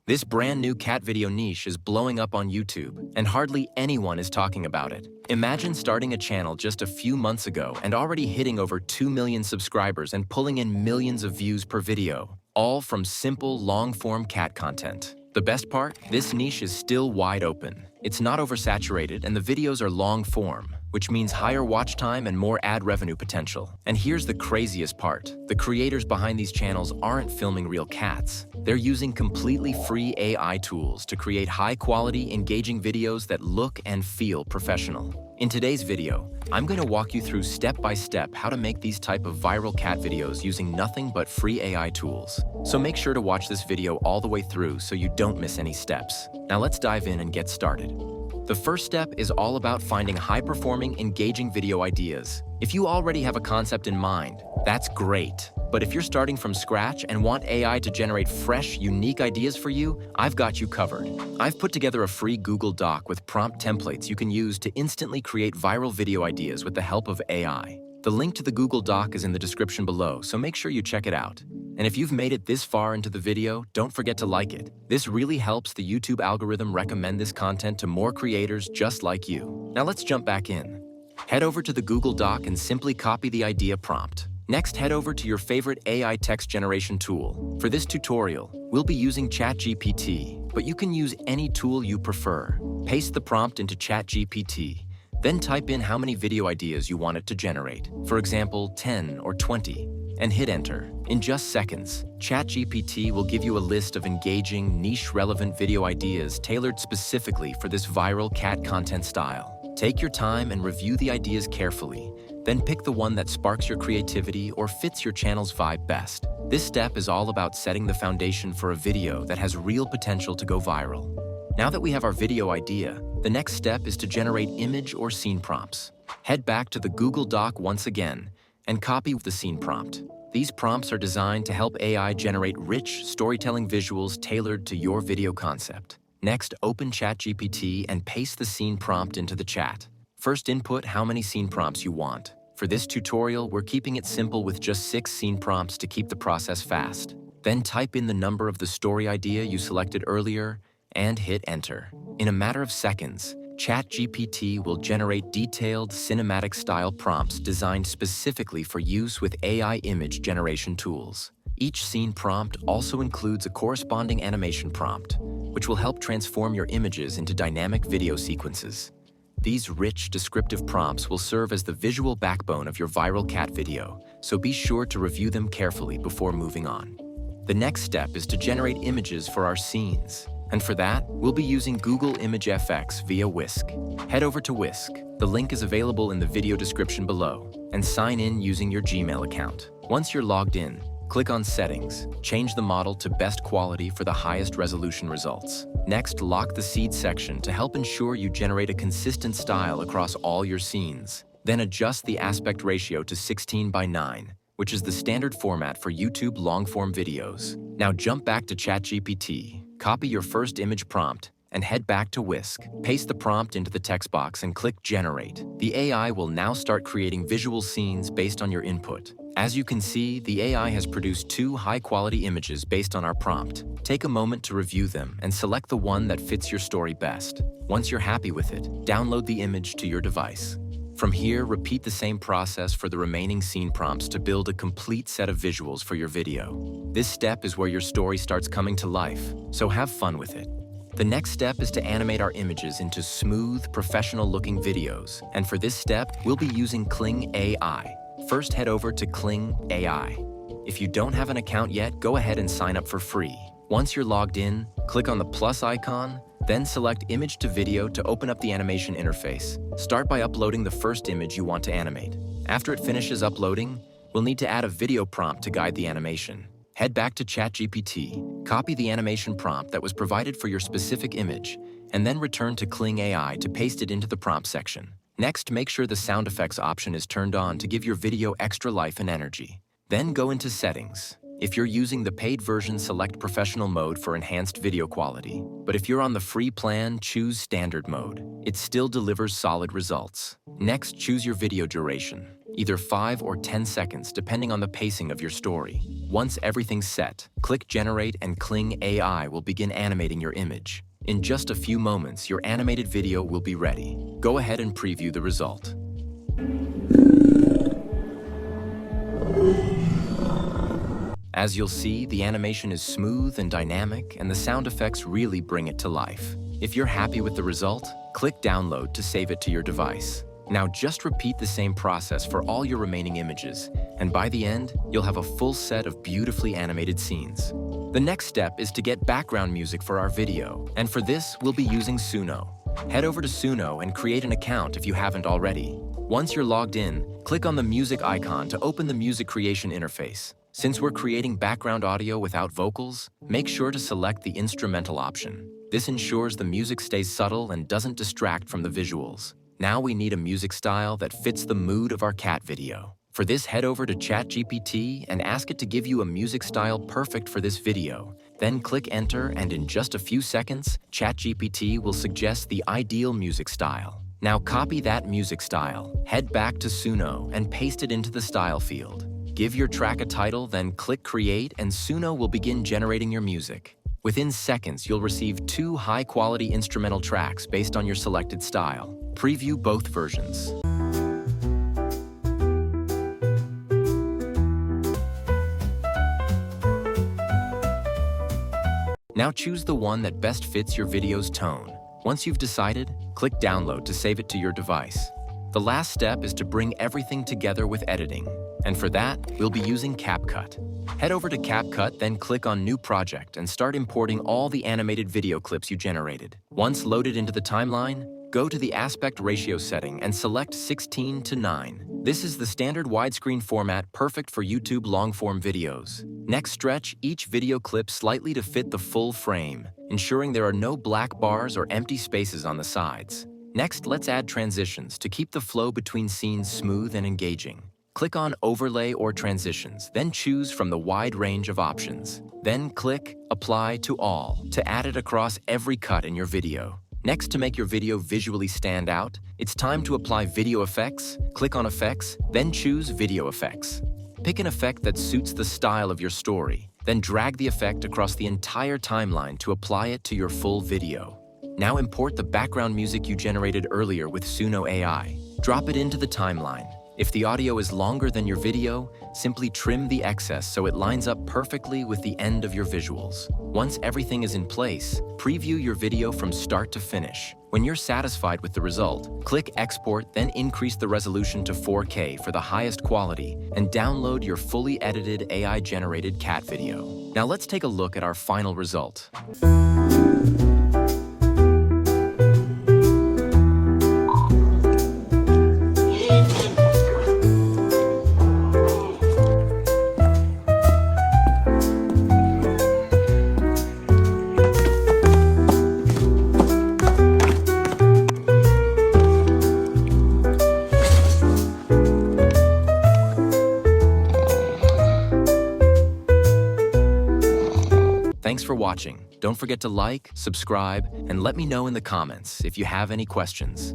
This brand new cat video niche is blowing up on YouTube, and hardly anyone is talking about it. Imagine starting a channel just a few months ago and already hitting over 2 million subscribers and pulling in millions of views per video, all from simple, long-form cat content. The best part? This niche is still wide open. It's not oversaturated, and the videos are long-form, which means higher watch time and more ad revenue potential. And here's the craziest part. The creators behind these channels aren't filming real cats. They're using completely free AI tools to create high-quality, engaging videos that look and feel professional. In today's video, I'm going to walk you through step-by-step how to make these type of viral cat videos using nothing but free AI tools. So make sure to watch this video all the way through so you don't miss any steps. Now let's dive in and get started. The first step is all about finding high-performing, engaging video ideas. If you already have a concept in mind, that's great. But if you're starting from scratch and want AI to generate fresh, unique ideas for you, I've got you covered. I've put together a free Google Doc with prompt templates you can use to instantly create viral video ideas with the help of AI. The link to the Google Doc is in the description below, so make sure you check it out. And if you've made it this far into the video, don't forget to like it. This really helps the YouTube algorithm recommend this content to more creators just like you. Now let's jump back in. Head over to the Google Doc and simply copy the idea prompt. Next, head over to your favorite AI text generation tool. For this tutorial, we'll be using ChatGPT, but you can use any tool you prefer. Paste the prompt into ChatGPT, then type in how many video ideas you want it to generate. For example, 10 or 20, and hit enter. In just seconds, ChatGPT will give you a list of engaging, niche-relevant video ideas tailored specifically for this viral cat content style. Take your time and review the ideas carefully, then pick the one that sparks your creativity or fits your channel's vibe best. This step is all about setting the foundation for a video that has real potential to go viral. Now that we have our video idea, the next step is to generate image or scene prompts. Head back to the Google Doc once again and copy the scene prompt. These prompts are designed to help AI generate rich, storytelling visuals tailored to your video concept. Next, open ChatGPT and paste the scene prompt into the chat. First, input how many scene prompts you want. For this tutorial, we're keeping it simple with just 6 scene prompts to keep the process fast. Then type in the number of the story idea you selected earlier and hit enter. In a matter of seconds, ChatGPT will generate detailed, cinematic-style prompts designed specifically for use with AI image generation tools. Each scene prompt also includes a corresponding animation prompt, which will help transform your images into dynamic video sequences. These rich, descriptive prompts will serve as the visual backbone of your viral cat video, so be sure to review them carefully before moving on. The next step is to generate images for our scenes. And for that, we'll be using Google ImageFX via Whisk. Head over to Whisk. The link is available in the video description below, and sign in using your Gmail account. Once you're logged in, click on Settings, change the model to best quality for the highest resolution results. Next, lock the seed section to help ensure you generate a consistent style across all your scenes. Then adjust the aspect ratio to 16:9, which is the standard format for YouTube long-form videos. Now jump back to ChatGPT, copy your first image prompt, and head back to Whisk. Paste the prompt into the text box and click Generate. The AI will now start creating visual scenes based on your input. As you can see, the AI has produced 2 high-quality images based on our prompt. Take a moment to review them and select the one that fits your story best. Once you're happy with it, download the image to your device. From here, repeat the same process for the remaining scene prompts to build a complete set of visuals for your video. This step is where your story starts coming to life, so have fun with it. The next step is to animate our images into smooth, professional-looking videos. And for this step, we'll be using Kling AI. First, head over to Kling AI. If you don't have an account yet, go ahead and sign up for free. Once you're logged in, click on the plus icon, then select Image to Video to open up the animation interface. Start by uploading the first image you want to animate. After it finishes uploading, we'll need to add a video prompt to guide the animation. Head back to ChatGPT, copy the animation prompt that was provided for your specific image, and then return to Kling AI to paste it into the prompt section. Next, make sure the sound effects option is turned on to give your video extra life and energy. Then go into Settings. If you're using the paid version, select Professional mode for enhanced video quality. But if you're on the free plan, choose Standard mode. It still delivers solid results. Next, choose your video duration. either 5 or 10 seconds depending on the pacing of your story. Once everything's set, click Generate and Kling AI will begin animating your image. In just a few moments, your animated video will be ready. Go ahead and preview the result. As you'll see, the animation is smooth and dynamic, and the sound effects really bring it to life. If you're happy with the result, click Download to save it to your device. Now just repeat the same process for all your remaining images, and by the end, you'll have a full set of beautifully animated scenes. The next step is to get background music for our video, and for this, we'll be using Suno. Head over to Suno and create an account if you haven't already. Once you're logged in, click on the music icon to open the music creation interface. Since we're creating background audio without vocals, make sure to select the instrumental option. This ensures the music stays subtle and doesn't distract from the visuals. Now we need a music style that fits the mood of our cat video. For this, head over to ChatGPT and ask it to give you a music style perfect for this video. Then click Enter, and in just a few seconds, ChatGPT will suggest the ideal music style. Now copy that music style, head back to Suno, and paste it into the style field. Give your track a title, then click Create, and Suno will begin generating your music. Within seconds, you'll receive 2 high-quality instrumental tracks based on your selected style. Preview both versions. Now choose the one that best fits your video's tone. Once you've decided, click Download to save it to your device. The last step is to bring everything together with editing. And for that, we'll be using CapCut. Head over to CapCut, then click on New Project and start importing all the animated video clips you generated. Once loaded into the timeline, go to the aspect ratio setting and select 16:9. This is the standard widescreen format perfect for YouTube long-form videos. Next, stretch each video clip slightly to fit the full frame, ensuring there are no black bars or empty spaces on the sides. Next, let's add transitions to keep the flow between scenes smooth and engaging. Click on Overlay or Transitions, then choose from the wide range of options. Then click Apply to All to add it across every cut in your video. Next, to make your video visually stand out, it's time to apply video effects. Click on Effects, then choose Video Effects. Pick an effect that suits the style of your story, then drag the effect across the entire timeline to apply it to your full video. Now import the background music you generated earlier with Suno AI. Drop it into the timeline. If the audio is longer than your video, simply trim the excess so it lines up perfectly with the end of your visuals. Once everything is in place, preview your video from start to finish. When you're satisfied with the result, click Export, then increase the resolution to 4K for the highest quality, and download your fully edited AI-generated cat video. Now let's take a look at our final result. Thanks for watching. Don't forget to like, subscribe, and let me know in the comments if you have any questions.